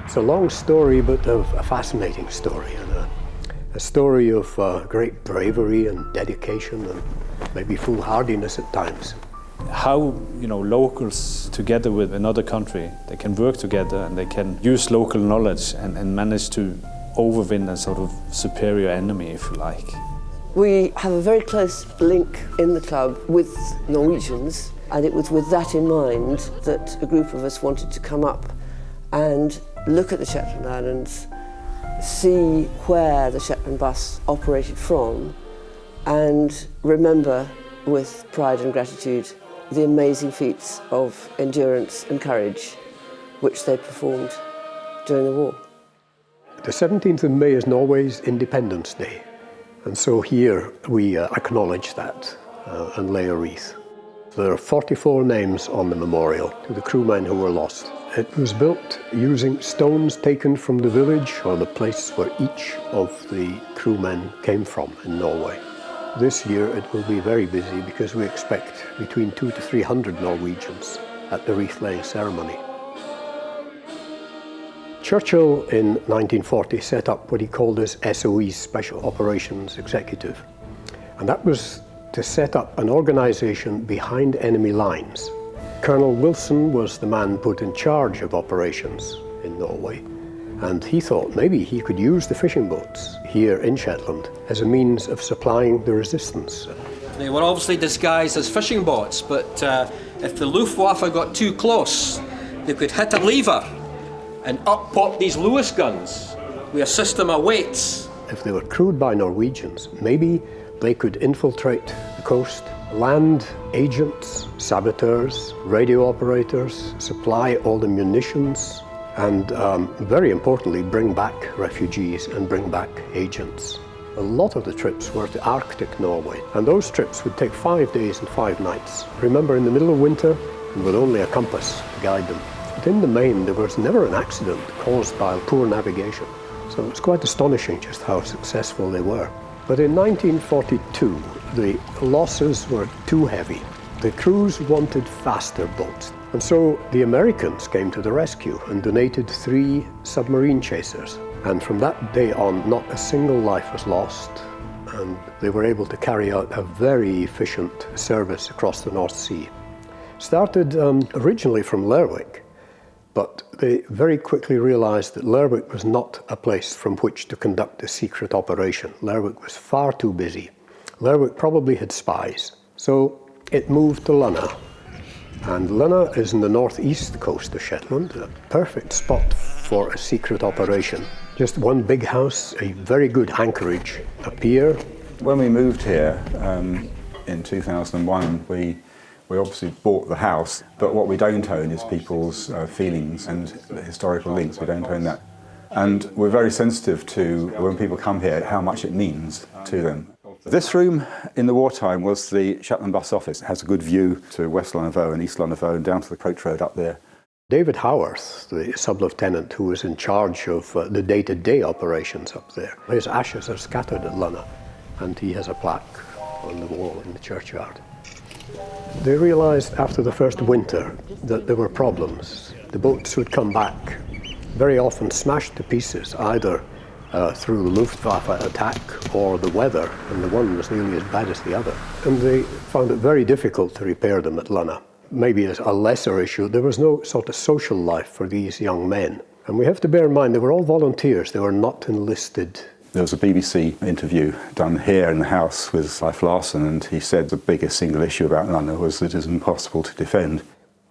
It's a long story, but a fascinating story, and a story of great bravery and dedication and maybe foolhardiness at times. How, locals together with another country, they can work together and they can use local knowledge and manage to overwin a sort of superior enemy, if you like. We have a very close link in the club with Norwegians, and it was with that in mind that a group of us wanted to come up and look at the Shetland Islands, see where the Shetland Bus operated from, and remember with pride and gratitude the amazing feats of endurance and courage which they performed during the war. The 17th of May is Norway's Independence Day, and so here we acknowledge that and lay a wreath. There are 44 names on the memorial to the crewmen who were lost. It was built using stones taken from the village or the place where each of the crewmen came from in Norway. This year it will be very busy because we expect between 200 to 300 Norwegians at the wreath-laying ceremony. Churchill in 1940 set up what he called his SOE, Special Operations Executive, and that was to set up an organisation behind enemy lines. Colonel Wilson was the man put in charge of operations in Norway, and he thought maybe he could use the fishing boats here in Shetland as a means of supplying the resistance. They were obviously disguised as fishing boats, but if the Luftwaffe got too close, they could hit a lever and up pop these Lewis guns with a system of weights. If they were crewed by Norwegians, maybe they could infiltrate the coast, land agents, saboteurs, radio operators, supply all the munitions, and very importantly, bring back refugees and bring back agents. A lot of the trips were to Arctic Norway, and those trips would take 5 days and 5 nights. Remember, in the middle of winter, and with only a compass to guide them. But in the main, there was never an accident caused by poor navigation. So it's quite astonishing just how successful they were. But in 1942, the losses were too heavy. The crews wanted faster boats. And so the Americans came to the rescue and donated 3 submarine chasers. And from that day on, not a single life was lost. And they were able to carry out a very efficient service across the North Sea. Started originally from Lerwick, but they very quickly realized that Lerwick was not a place from which to conduct a secret operation. Lerwick was far too busy. Lerwick probably had spies. So it moved to Lunna. And Lunna is in the northeast coast of Shetland, a perfect spot for a secret operation. Just one big house, a very good anchorage, a pier. When we moved here in 2001, we obviously bought the house, but what we don't own is people's feelings and historical links. We don't own that. And we're very sensitive to, when people come here, how much it means to them. This room in the wartime was the Shetland Bus office. It has a good view to West Llanfair and East Llanfair and down to the Coach Road up there. David Howarth, the sub-lieutenant who was in charge of the day-to-day operations up there, his ashes are scattered at Lunna, and he has a plaque on the wall in the churchyard. They realized after the first winter that there were problems. The boats would come back, very often smashed to pieces, either through the Luftwaffe attack or the weather, and the one was nearly as bad as the other. And they found it very difficult to repair them at Lunna. Maybe as a lesser issue, there was no sort of social life for these young men. And we have to bear in mind they were all volunteers, they were not enlisted. There was a BBC interview done here in the house with Leif Larsen, and he said the biggest single issue about London was that it is impossible to defend.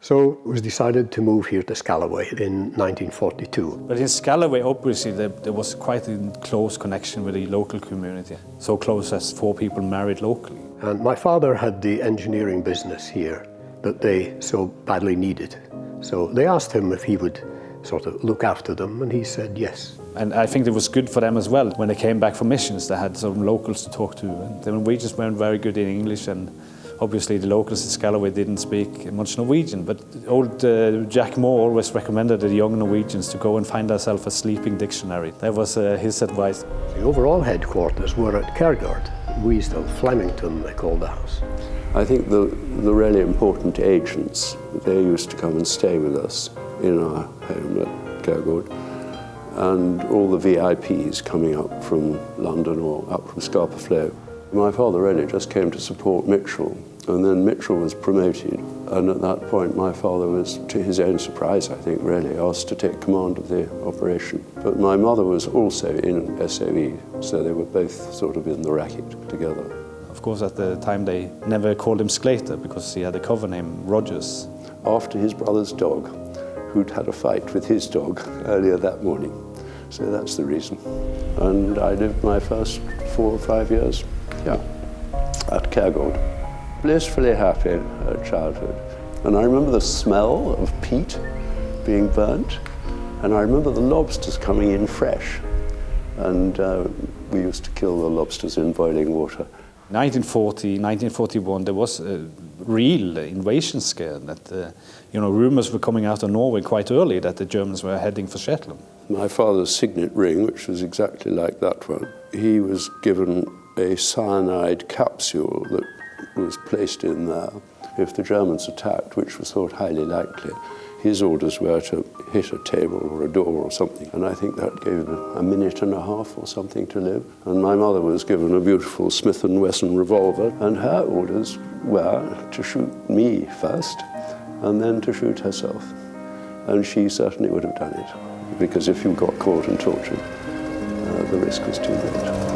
So it was decided to move here to Scalloway in 1942. But in Scalloway, obviously, there was quite a close connection with the local community. So close as 4 people married locally. And my father had the engineering business here that they so badly needed. So they asked him if he would sort of look after them, and he said yes. And I think it was good for them as well. When they came back from missions, they had some locals to talk to. And the Norwegians weren't very good in English, and obviously the locals in Scalloway didn't speak much Norwegian. But old Jack Moore always recommended the young Norwegians to go and find themselves a sleeping dictionary. That was his advice. The overall headquarters were at Kergard, Weasel, Flemington, they called the house. I think the really important agents, they used to come and stay with us in our home at Kergard. and all the VIPs coming up from London or up from Scapa Flow. My father really just came to support Mitchell, and then Mitchell was promoted, and at that point my father was, to his own surprise I think really, asked to take command of the operation. But my mother was also in SOE, so they were both sort of in the racket together. Of course at the time they never called him Sclater because he had a cover name, Rogers. After his brother's dog, who'd had a fight with his dog earlier that morning. So that's the reason. And I lived my first 4 or 5 years, at Cairngorm. Blissfully happy childhood. And I remember the smell of peat being burnt, and I remember the lobsters coming in fresh. And we used to kill the lobsters in boiling water. 1940, 1941, there was a real invasion scare that, rumours were coming out of Norway quite early that the Germans were heading for Shetland. My father's signet ring, which was exactly like that one, he was given a cyanide capsule that was placed in there if the Germans attacked, which was thought highly likely. His orders were to hit a table or a door or something, and I think that gave him a minute and a half or something to live. And my mother was given a beautiful Smith & Wesson revolver, and her orders were to shoot me first and then to shoot herself. And she certainly would have done it, because if you got caught and tortured, the risk was too great.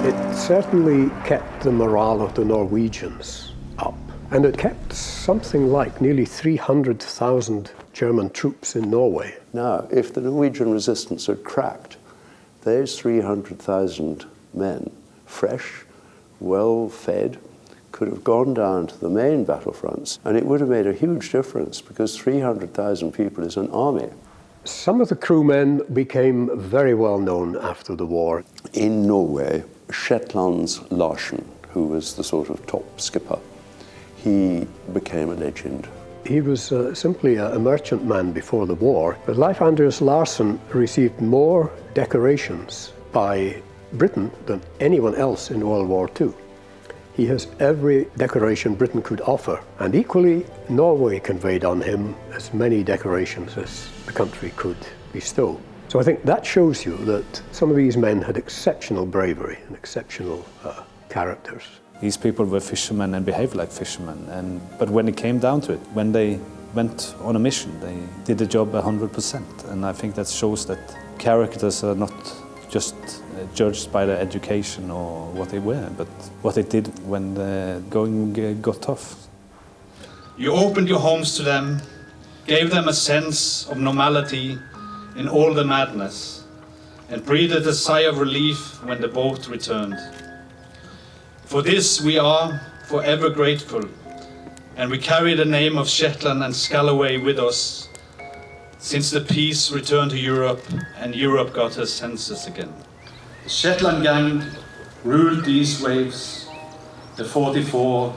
It certainly kept the morale of the Norwegians up. And it kept something like nearly 300,000 German troops in Norway. Now, if the Norwegian resistance had cracked, those 300,000 men, fresh, well-fed, could have gone down to the main battlefronts, and it would have made a huge difference, because 300,000 people is an army. Some of the crewmen became very well known after the war. In Norway, Shetland's Larsen, who was the sort of top skipper, he became a legend. He was simply a merchantman before the war, but Leif Anders Larsen received more decorations by Britain than anyone else in World War II. He has every decoration Britain could offer, and equally Norway conveyed on him as many decorations as the country could bestow. So I think that shows you that some of these men had exceptional bravery and exceptional characters. These people were fishermen and behaved like fishermen, but when it came down to it, when they went on a mission, they did the job 100%. And I think that shows that characters are not just judged by their education or what they were, but what they did when the going got tough. You opened your homes to them, gave them a sense of normality in all the madness, and breathed a sigh of relief when the boat returned. For this we are forever grateful, and we carry the name of Shetland and Scalloway with us since the peace returned to Europe and Europe got her senses again. The Shetland gang ruled these waves, the 44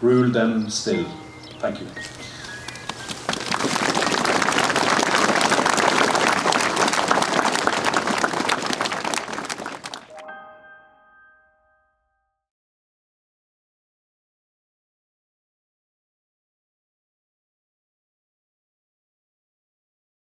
ruled them still. Thank you.